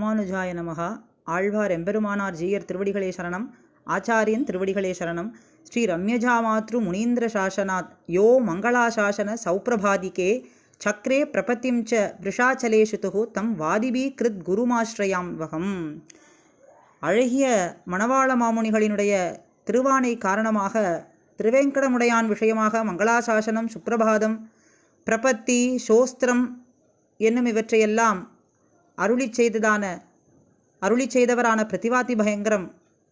ராமானுஜாய நமகா. ஆழ்வார் எம்பெருமானார் ஜீயர் திருவடிகளே சரணம். ஆச்சாரியன் திருவடிகளே சரணம். ஸ்ரீ ரம்யஜாமாத்ரு முனீந்திர சாசனாத் யோ மங்களாசாசன சௌப்ரபாதிகே சக்ரே பிரபத்திம் ச விருஷாச்சலேஷுதுகு தம் வாதிபி கிருத் குருமாஸ்ரயாம் வகம். அழகிய மணவாள மாமுனிகளினுடைய திருவானை காரணமாக திருவேங்கடமுடையான் விஷயமாக மங்களாசாசனம், சுப்பிரபாதம், பிரபத்தி, சோஸ்திரம் என்னும் இவற்றையெல்லாம் அருளி செய்தவரான பிரதிவாதி பயங்கரம்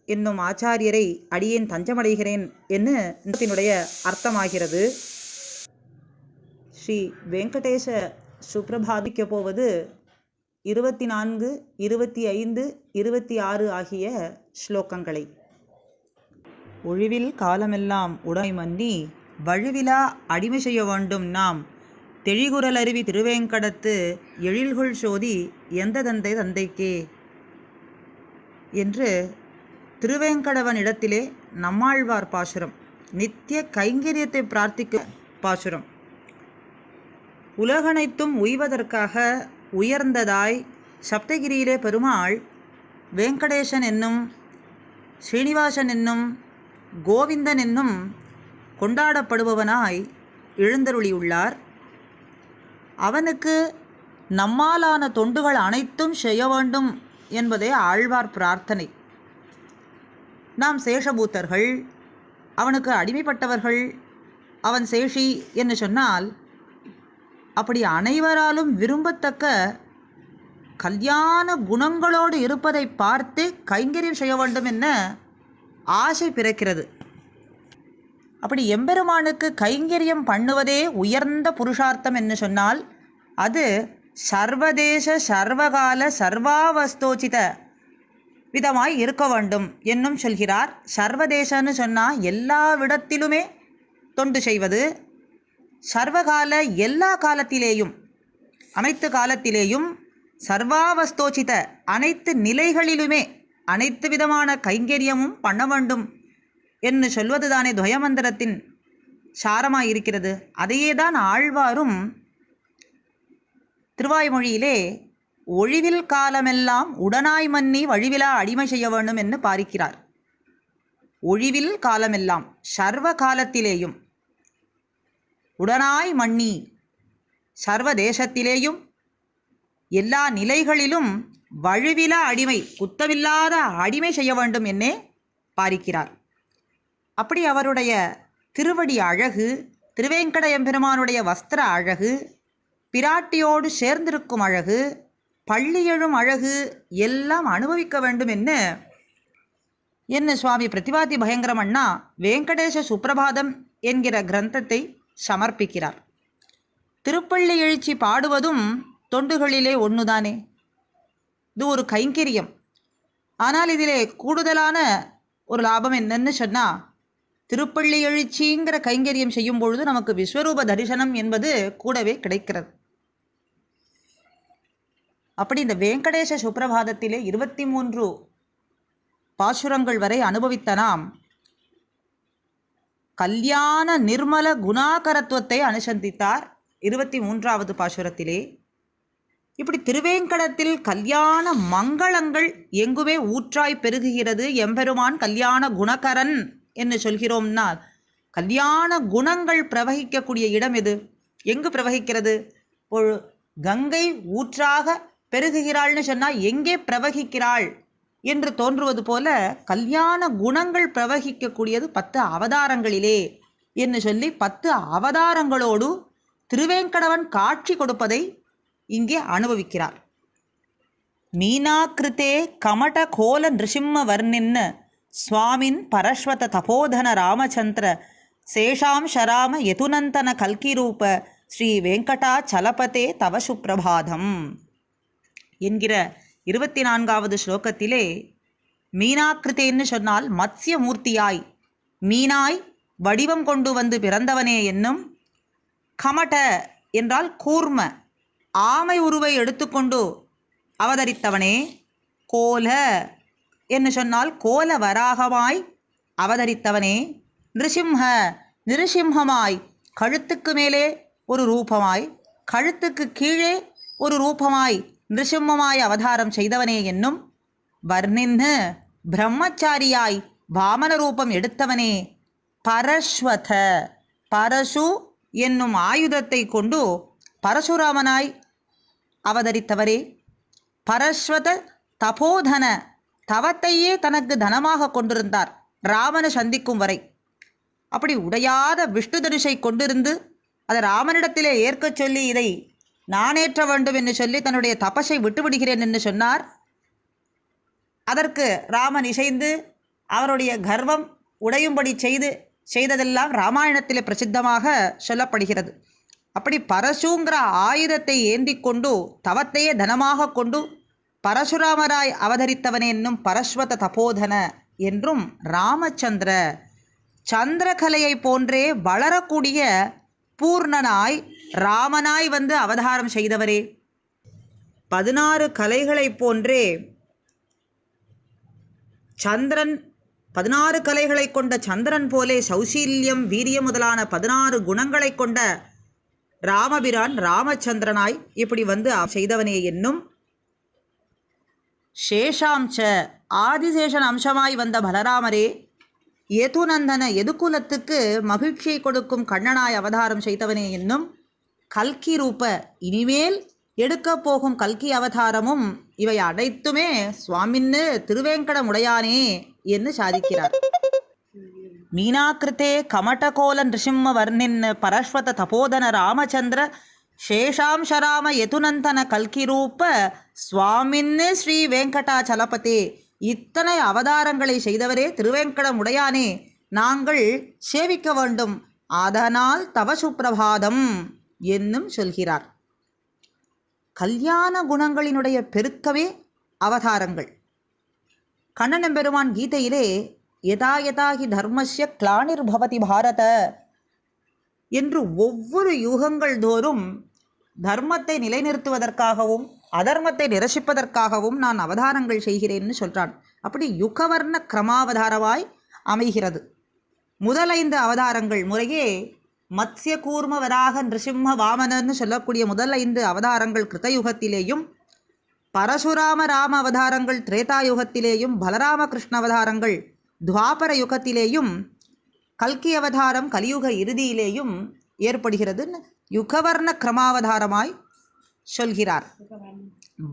என்னும் ஆச்சாரியரை அடியேன் தஞ்சமடைகிறேன் என்று இதனுடைய அர்த்தமாகிறது. ஸ்ரீ வெங்கடேச சுப்பிரபாதிக்க போவது 24, 25, 26 ஆகிய ஸ்லோகங்களை. ஒழிவில் காலமெல்லாம் உடமை மன்னி வழுவிலா அடிமை செய்ய வேண்டும் நாம் தெழிகுரல் அருவி திருவேங்கடத்து எழில்கொள் சோதி எந்த தந்தை தந்தைக்கே என்று திருவேங்கடவனிடத்திலே நம்மாழ்வார் பாசுரம், நித்திய கைங்கரியத்தை பிரார்த்திக்கும் பாசுரம். உலகனைத்தும் உய்வதற்காக உயர்ந்ததாய் சப்தகிரியிலே பெருமாள் வெங்கடேசன் என்னும், ஸ்ரீனிவாசன் என்னும், கோவிந்தன் என்னும் கொண்டாடப்படுபவனாய் எழுந்தருளியுள்ளார். அவனுக்கு நம்மாலான தொண்டுகள் அனைத்தும் செய்ய வேண்டும் என்பதே ஆழ்வார் பிரார்த்தனை. நாம் சேஷபூத்தர்கள், அவனுக்கு அடிமைப்பட்டவர்கள், அவன் சேஷி என்று சொன்னால் அப்படி அனைவராலும் விரும்பத்தக்க கல்யாண குணங்களோடு இருப்பதை பார்த்து கைங்கரியம் செய்ய வேண்டும் என்ன ஆசை பிறக்கிறது. அப்படி எம்பெருமானுக்கு கைங்கரியம் பண்ணுவதே உயர்ந்த புருஷார்த்தம் என்று சொன்னால் அது சர்வதேச சர்வகால சர்வாவஸ்தோச்சித விதமாய் இருக்க வேண்டும் என்னும் சொல்கிறார். சர்வதேசன்னு சொன்னால் எல்லாவிடத்திலுமே தொண்டு செய்வது, சர்வகால எல்லா காலத்திலேயும், அனைத்து காலத்திலேயும், சர்வாவஸ்தோச்சித அனைத்து நிலைகளிலுமே அனைத்து விதமான கைங்கரியமும் பண்ண வேண்டும் என்று சொல்வதுதானே துவயமந்திரத்தின் சாரமாயிருக்கிறது. அதையே தான் ஆழ்வாரும் திருவாய்மொழியிலே ஒழிவில் காலமெல்லாம் உடனாய் மன்னி வழிவிலா அடிமை செய்ய வேண்டும் என்று பாரிக்கிறார். ஒழிவில் காலமெல்லாம் சர்வ காலத்திலேயும் உடனாய் மன்னி, சர்வ தேசத்திலேயும் எல்லா நிலைகளிலும் வழுவிலா அடிமை, குத்தமில்லாத அடிமை செய்ய வேண்டும் என்னே பாரிக்கிறார். அப்படி அவருடைய திருவடி அழகு, திருவேங்கட எம்பெருமானுடைய வஸ்திர அழகு, பிராட்டியோடு சேர்ந்திருக்கும் அழகு, பள்ளி எழும் அழகு எல்லாம் அனுபவிக்க வேண்டும் என்ன சுவாமி பிரதிவாதி பயங்கரம் அண்ணா வெங்கடேச சுப்பிரபாதம் என்கிற கிரந்தத்தை சமர்ப்பிக்கிறார். திருப்பள்ளி எழுச்சி பாடுவதும் தொண்டுகளிலே ஒன்றுதானே, இது ஒரு கைங்கரியம். ஆனால் இதிலே கூடுதலான ஒரு லாபம் என்னன்னு சொன்னால், திருப்பள்ளி எழுச்சிங்கிற கைங்கரியம் செய்யும் பொழுது நமக்கு விஸ்வரூப தரிசனம் என்பது கூடவே கிடைக்கிறது. அப்படி இந்த வெங்கடேச சுப்பிரபாதத்திலே 23 பாசுரங்கள் வரை அனுபவித்த நாம் கல்யாண நிர்மல குணாகரத்துவத்தை அனுசந்தித்தார் 23வது பாசுரத்திலே. இப்படி திருவேங்கடத்தில் கல்யாண மங்களங்கள் எங்குமே ஊற்றாய் பெருகுகிறது. எம்பெருமான் கல்யாண குணகரன் என்று சொல்கிறோம்னா கல்யாண குணங்கள் பிரவகிக்கக்கூடிய இடம் எது, எங்கு பிரவகிக்கிறது? ஒரு கங்கை ஊற்றாக பெருகுகிறாள்னு சொன்னால் எங்கே பிரவகிக்கிறாள் என்று தோன்றுவது போல கல்யாண குணங்கள் பிரவகிக்கக்கூடியது 10 அவதாரங்களிலே என்று சொல்லி 10 அவதாரங்களோடு திருவேங்கடவன் காட்சி கொடுப்பதை இங்கே அனுபவிக்கிறார். மீனாக்கிருத்தே கமட கோல நிருசிம்ம வர்ணின்னு சுவாமின் பரஸ்வத தபோதன ராமச்சந்திர சேஷாம் ஷராம யதுநந்தன கல்கிரூப ஸ்ரீ வெங்கடா சலபதே தவ சுப்பிரபாதம் என்கிற 24வது ஸ்லோகத்திலே மீனாக்கிருத்தேன்னு சொன்னால் மத்ஸ்ய மூர்த்தியாய், மீனாய் வடிவம் கொண்டு வந்து பிறந்தவனே என்னும், கமட என்றால் கூர்ம ஆமை உருவை எடுத்துக்கொண்டு அவதரித்தவனே, கோல என்று சொன்னால் கோல வராகமாய் அவதரித்தவனே, நிருசிம்ஹ நிருசிம்ஹமாய் கழுத்துக்கு மேலே ஒரு ரூபமாய், கழுத்துக்கு கீழே ஒரு ரூபமாய் நிருசிம்மமாய் அவதாரம் செய்தவனே என்னும் வர்ணின்னு பிரம்மச்சாரியாய் வாமன ரூபம் எடுத்தவனே பரஸ்வத பரசு என்னும் ஆயுதத்தை கொண்டு பரசுராமனாய் அவதரித்தவரே பரஸ்வத தபோதன தவத்தையே தனக்கு தனமாக கொண்டிருந்தார் ராமனை சந்திக்கும் வரை. அப்படி உடையாத விஷ்ணு தனுஷை கொண்டிருந்து அதை ராமனிடத்திலே ஏற்கச் சொல்லி இதை நானேற்ற வேண்டும் என்று சொல்லி தன்னுடைய தபஸை விட்டுவிடுகிறேன் என்று சொன்னார். அதற்கு ராமன் இசைந்து அவருடைய கர்வம் உடையும்படி செய்ததெல்லாம் ராமாயணத்திலே பிரசித்தமாக சொல்லப்படுகிறது. அப்படி பரசுங்கிற ஆயுதத்தை ஏந்தி கொண்டு தவத்தையே தனமாக கொண்டு பரசுராமராய் அவதரித்தவனே என்னும் பரஸ்வத தபோதன என்றும் ராமச்சந்திர சந்திரகலையை போன்றே வளரக்கூடிய பூர்ணனாய் ராமனாய் வந்து அவதாரம் செய்தவரே 16 கலைகளைப் போன்றே சந்திரன் 16 கலைகளை கொண்ட சந்திரன் போலே சௌசீல்யம் வீரியம் முதலான 16 குணங்களை கொண்ட ராமபிரான் ராமச்சந்திரனாய் இப்படி வந்து செய்தவனே என்னும் சேஷாம்ச ஆதிசேஷன் அம்சமாய் வந்த பலராமரே யதுநந்தன எதுகுலத்துக்கு மகிழ்ச்சியை கொடுக்கும் கண்ணனாய் அவதாரம் செய்தவனே என்னும் கல்கி ரூப இனிமேல் எடுக்கப் போகும் கல்கி அவதாரமும் இவை அனைத்துமே சுவாமின்னு திருவேங்கடமுடையானே என்று சாதிக்கிறார். மீனாக்கிருத்தே கமட்டகோல நிருசிம்ம வர்ணின் பரஸ்வத தபோதன ராமச்சந்திர சேஷாம்சராம யதுநந்தன கல்கி ரூப சுவாமின்னு ஸ்ரீ வெங்கடாச்சலபதே இத்தனை அவதாரங்களை செய்தவரே திருவேங்கடமுடையானே நாங்கள் சேவிக்க வேண்டும், அதனால் தவ சுப்பிரபாதம் என்னும் சொல்கிறார். கல்யாண குணங்களினுடைய பெருக்கவே அவதாரங்கள். கண்ணன் பெருமான் கீதையிலே யதா யதாகி தர்மஸ்ய கிளானிர்பவதி பாரத என்று ஒவ்வொரு யுகங்கள் தோறும் தர்மத்தை நிலைநிறுத்துவதற்காகவும் அதர்மத்தை நிரசிப்பதற்காகவும் நான் அவதாரங்கள் செய்கிறேன்னு சொல்கிறான். அப்படி யுகவர்ண கிரமாவதாரமாய் அமைகிறது. முதல் 5 அவதாரங்கள் முறையே மத்ய கூர்ம வராக நிருசிம்ம வாமனன்னு சொல்லக்கூடிய முதல் 5 அவதாரங்கள் கிருத்தயுகத்திலேயும் பரசுராம ராம அவதாரங்கள் திரேதாயுகத்திலேயும் பலராம கிருஷ்ண அவதாரங்கள் துவாபர யுகத்திலேயும் கல்கி அவதாரம் கலியுக இறுதியிலேயும் ஏற்படுகிறது. யுகவர்ண கிரமாவதாரமாய் சொல்கிறார்.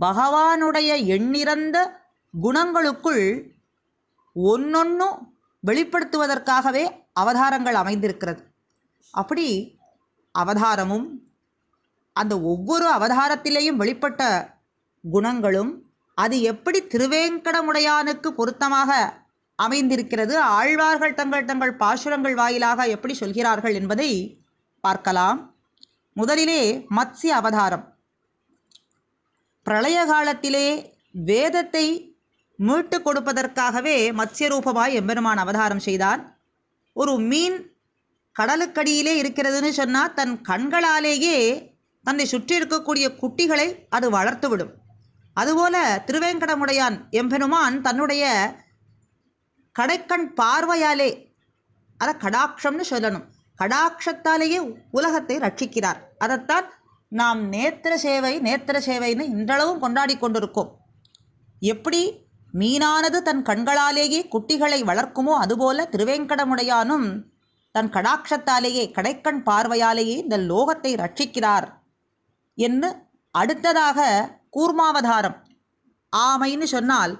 பகவானுடைய எண்ணிறந்த குணங்களுக்குள் ஒன்னொன்னு வெளிப்படுத்துவதற்காகவே அவதாரங்கள் அமைந்திருக்கிறது. அப்படி அவதாரமும் அந்த ஒவ்வொரு அவதாரத்திலேயும் வெளிப்பட்ட குணங்களும் அது எப்படி திருவேங்கடமுடையானுக்கு பொருத்தமாக அமைந்திருக்கிறது, ஆழ்வார்கள் தங்கள் பாசுரங்கள் வாயிலாக எப்படி சொல்கிறார்கள் என்பதை பார்க்கலாம். முதலிலே மத்ஸ்ய அவதாரம். பிரளய காலத்திலே வேதத்தை மீட்டு கொடுப்பதற்காகவே மத்ஸ்ய ரூபமாய் எம்பெருமான் அவதாரம் செய்தான். ஒரு மீன் கடலுக்கடியிலே இருக்கிறதுன்னு சொன்னால் தன் கண்களாலேயே தன்னை சுற்றி இருக்கக்கூடிய குட்டிகளை அது வளர்த்துவிடும். அதுபோல திருவேங்கடமுடையான் எம்பெருமான் தன்னுடைய கடைக்கண் பார்வையாலே, அதை கடாட்சம்னு சொல்லணும், கடாட்சத்தாலேயே உலகத்தை ரட்சிக்கிறார். அதைத்தான் நாம் நேத்திர சேவைன்னு இன்றளவும் கொண்டாடி கொண்டிருக்கோம். எப்படி மீனானது தன் கண்களாலேயே குட்டிகளை வளர்க்குமோ அதுபோல திருவேங்கடமுடையானும் தன் கடாட்சத்தாலேயே கடைக்கண் பார்வையாலேயே இந்த லோகத்தை ரட்சிக்கிறார் என்று. அடுத்ததாக கூர்மாவதாரம். ஆமைன்னு சொன்னால்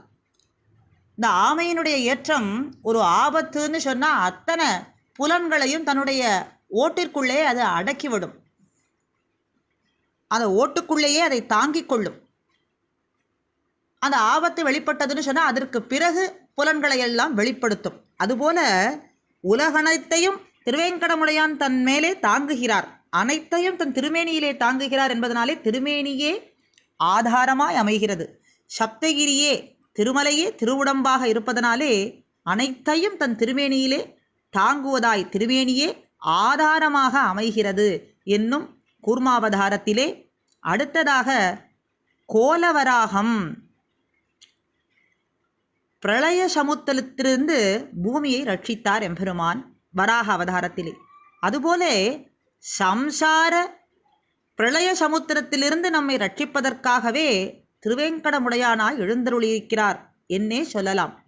இந்த ஆமையினுடைய ஏற்றம் ஒரு ஆபத்துன்னு சொன்னால் அத்தனை புலன்களையும் தன்னுடைய ஓட்டிற்குள்ளே அது அடக்கிவிடும். அந்த ஓட்டுக்குள்ளேயே அதை தாங்கிக் கொள்ளும். அந்த ஆபத்து வெளிப்பட்டதுன்னு சொன்னால் அதற்கு பிறகு புலன்களை எல்லாம் வெளிப்படுத்தும். அதுபோல உலகனைத்தையும் திருவேங்கடமுடையான் தன் மேலே தாங்குகிறார், அனைத்தையும் தன் திருமேனியிலே தாங்குகிறார் என்பதனாலே திருமேனியே ஆதாரமாய் அமைகிறது. சப்தகிரியே திருமலையே திருவுடம்பாக இருப்பதனாலே அனைத்தையும் தன் திருமேனியிலே தாங்குவதாய் திருமேனியே ஆதாரமாக அமைகிறது என்னும் கூர்மாவதாரத்திலே. அடுத்ததாக கோலவராகம். பிரளய சமுத்திரத்திலிருந்து பூமியை ரட்சித்தார் எம்பெருமான் வராக அவதாரத்திலே. அதுபோல சம்சார பிரளய சமுத்திரத்திலிருந்து நம்மை ரட்சிப்பதற்காகவே திருவேங்கடமுடையானாய் எழுந்தருளியிருக்கிறார் என்னே சொல்லலாம்.